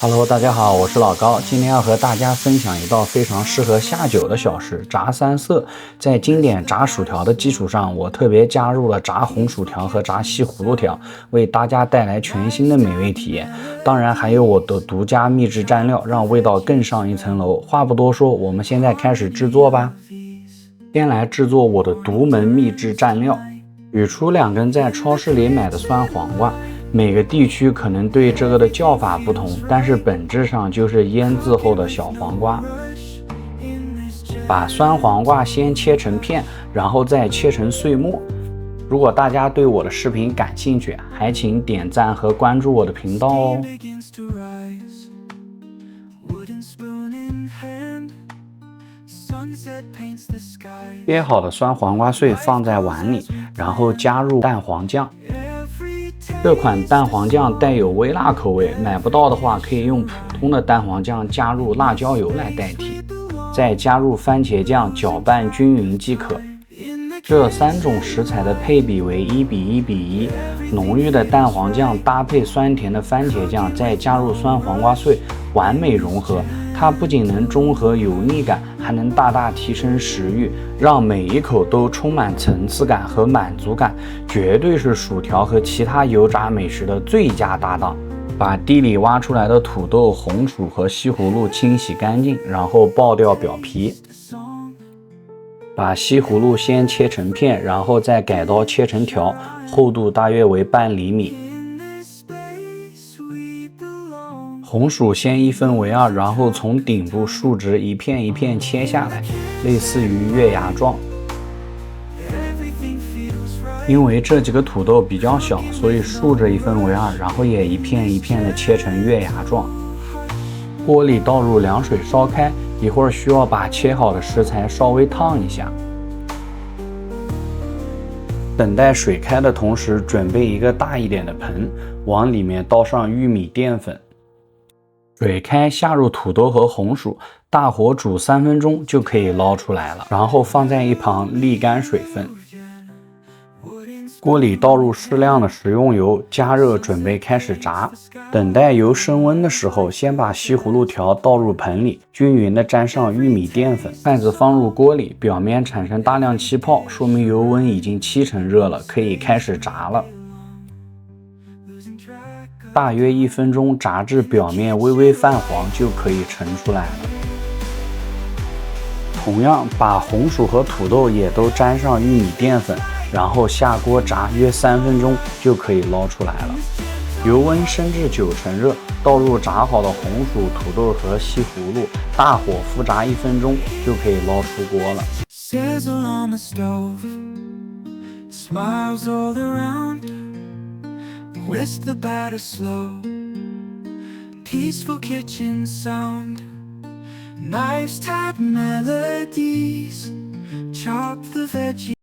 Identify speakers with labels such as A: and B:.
A: Hello，大家好，我是老高，今天要和大家分享一道非常适合下酒的小吃——炸三色。在经典炸薯条的基础上，我特别加入了炸红薯条和炸西葫芦条，为大家带来全新的美味体验。当然，还有我的独家秘制蘸料，让味道更上一层楼。话不多说，我们现在开始制作吧。先来制作我的独门秘制蘸料，取出2根在超市里买的酸黄瓜。每个地区可能对这个的叫法不同，但是本质上就是腌制后的小黄瓜。把酸黄瓜先切成片，然后再切成碎末。如果大家对我的视频感兴趣，还请点赞和关注我的频道哦。切好的酸黄瓜碎放在碗里，然后加入蛋黄酱。这款蛋黄酱带有微辣口味，买不到的话可以用普通的蛋黄酱加入辣椒油来代替，再加入番茄酱搅拌均匀即可。这3种食材的配比为1:1:1，浓郁的蛋黄酱搭配酸甜的番茄酱，再加入酸黄瓜碎，完美融合。它不仅能中和油腻感，还能大大提升食欲，让每一口都充满层次感和满足感，绝对是薯条和其他油炸美食的最佳搭档。把地里挖出来的土豆、红薯和西葫芦清洗干净，然后剥掉表皮。把西葫芦先切成片，然后再改刀切成条，厚度大约为半厘米。红薯先1分为2，然后从顶部竖直一片一片切下来，类似于月牙状。因为这几个土豆比较小，所以竖着1分为2，然后也一片一片的切成月牙状。锅里倒入凉水烧开，一会儿需要把切好的食材稍微烫一下。等待水开的同时，准备一个大一点的盆，往里面倒上玉米淀粉。水开，下入土豆和红薯，大火煮3分钟就可以捞出来了，然后放在一旁沥干水分。锅里倒入适量的食用油，加热准备开始炸。等待油升温的时候，先把西葫芦条倒入盆里，均匀的沾上玉米淀粉，筷子放入锅里，表面产生大量气泡，说明油温已经70%热了，可以开始炸了。大约1分钟，炸至表面微微泛黄就可以盛出来了。同样，把红薯和土豆也都沾上玉米淀粉，然后下锅炸约3分钟就可以捞出来了。油温升至90%热，倒入炸好的红薯、土豆和西葫芦，大火复炸1分钟就可以捞出锅了。Whisk the batter slow, peaceful kitchen sound, knives tap melodies, chop the veggies.